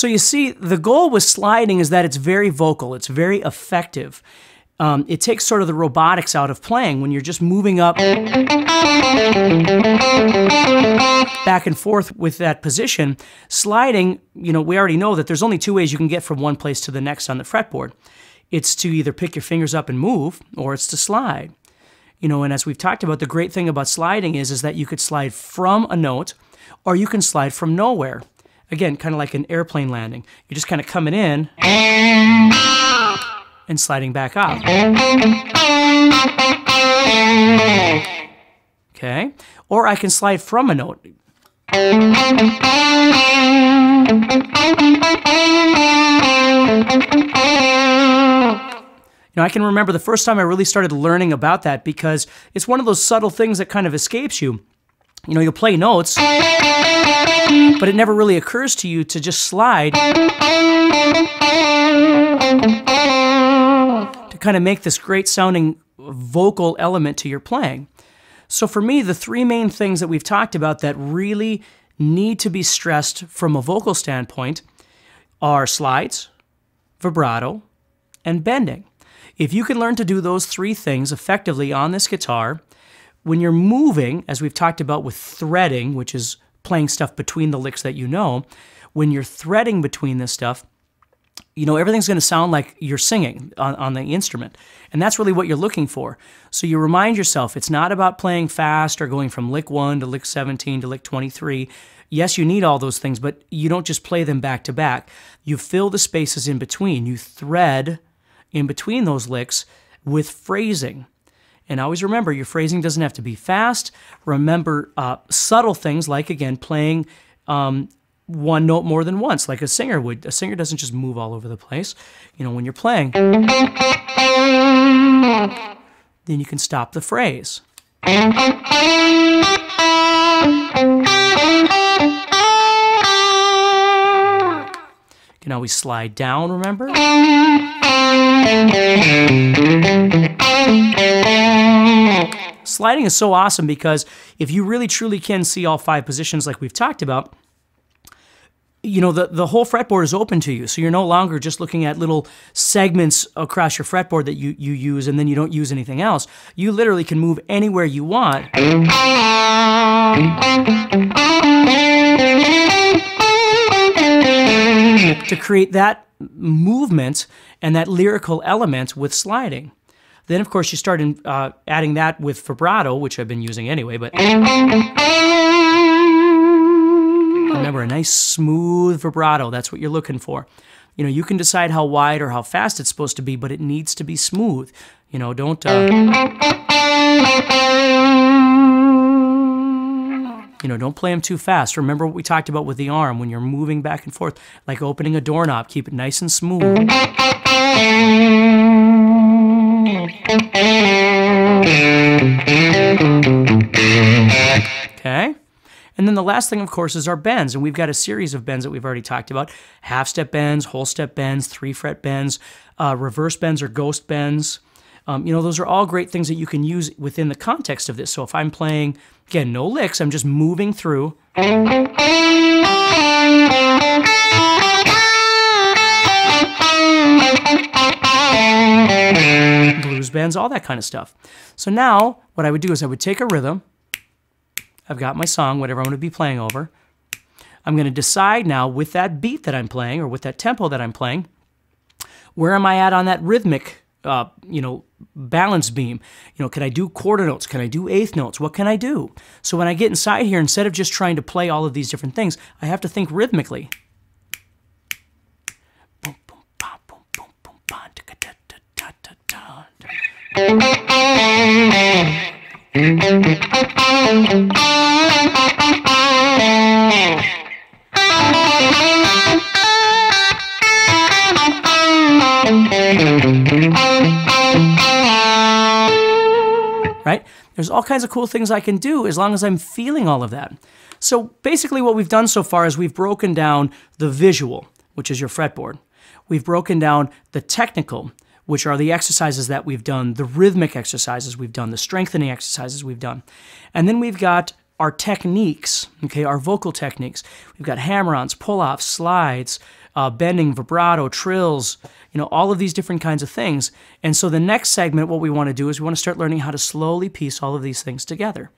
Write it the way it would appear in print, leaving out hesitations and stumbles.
So you see, the goal with sliding is that it's very vocal, it's very effective. It takes sort of the robotics out of playing when you're just moving up back and forth with that position. Sliding, you know, we already know that there's only two ways you can get from one place to the next on the fretboard. It's to either pick your fingers up and move, or it's to slide. You know, and as we've talked about, the great thing about sliding is that you could slide from a note, or you can slide from nowhere. Again, kind of like an airplane landing. You're just kind of coming in and sliding back out. Okay? Or I can slide from a note. You know, I can remember the first time I really started learning about that, because it's one of those subtle things that kind of escapes you. You know, you'll play notes, but it never really occurs to you to just slide to kind of make this great sounding vocal element to your playing. So for me, the three main things that we've talked about that really need to be stressed from a vocal standpoint are slides, vibrato, and bending. If you can learn to do those three things effectively on this guitar, when you're moving, as we've talked about with threading, which is playing stuff between the licks that you know, when you're threading between this stuff, you know, everything's going to sound like you're singing on the instrument. And that's really what you're looking for. So you remind yourself, it's not about playing fast or going from lick 1 to lick 17 to lick 23. Yes, you need all those things, but you don't just play them back to back. You fill the spaces in between. You thread in between those licks with phrasing. And always remember, your phrasing doesn't have to be fast. Remember subtle things like, again, playing one note more than once, like a singer would. A singer doesn't just move all over the place. You know, when you're playing, then you can stop the phrase. Okay, you can always slide down, remember? Sliding is so awesome because if you really truly can see all 5 positions like we've talked about, you know, the whole fretboard is open to you. So you're no longer just looking at little segments across your fretboard that you use and then you don't use anything else. You literally can move anywhere you want. To create that movement and that lyrical element with sliding. Then, of course, you start adding that with vibrato, which I've been using anyway, but remember, a nice smooth vibrato, that's what you're looking for. You know, you can decide how wide or how fast it's supposed to be, but it needs to be smooth. You know, don't play them too fast. Remember what we talked about with the arm when you're moving back and forth, like opening a doorknob. Keep it nice and smooth. Okay? And then the last thing, of course, is our bends. And we've got a series of bends that we've already talked about. Half-step bends, whole-step bends, 3-fret bends, reverse bends or ghost bends. You know, those are all great things that you can use within the context of this. So if I'm playing, again, no licks, I'm just moving through. Blues bends, all that kind of stuff. So now what I would do is I would take a rhythm. I've got my song, whatever I'm going to be playing over. I'm going to decide now with that beat that I'm playing or with that tempo that I'm playing, where am I at on that rhythmic balance beam? You know, can I do quarter notes? Can I do eighth notes? What can I do? So when I get inside here, instead of just trying to play all of these different things, I have to think rhythmically. Right? There's all kinds of cool things I can do as long as I'm feeling all of that. So basically what we've done so far is we've broken down the visual, which is your fretboard. We've broken down the technical, which are the exercises that we've done, the rhythmic exercises we've done, the strengthening exercises we've done. And then we've got our techniques, okay, our vocal techniques. We've got hammer-ons, pull-offs, slides, bending, vibrato, trills, all of these different kinds of things. And so the next segment, what we want to do is we want to start learning how to slowly piece all of these things together.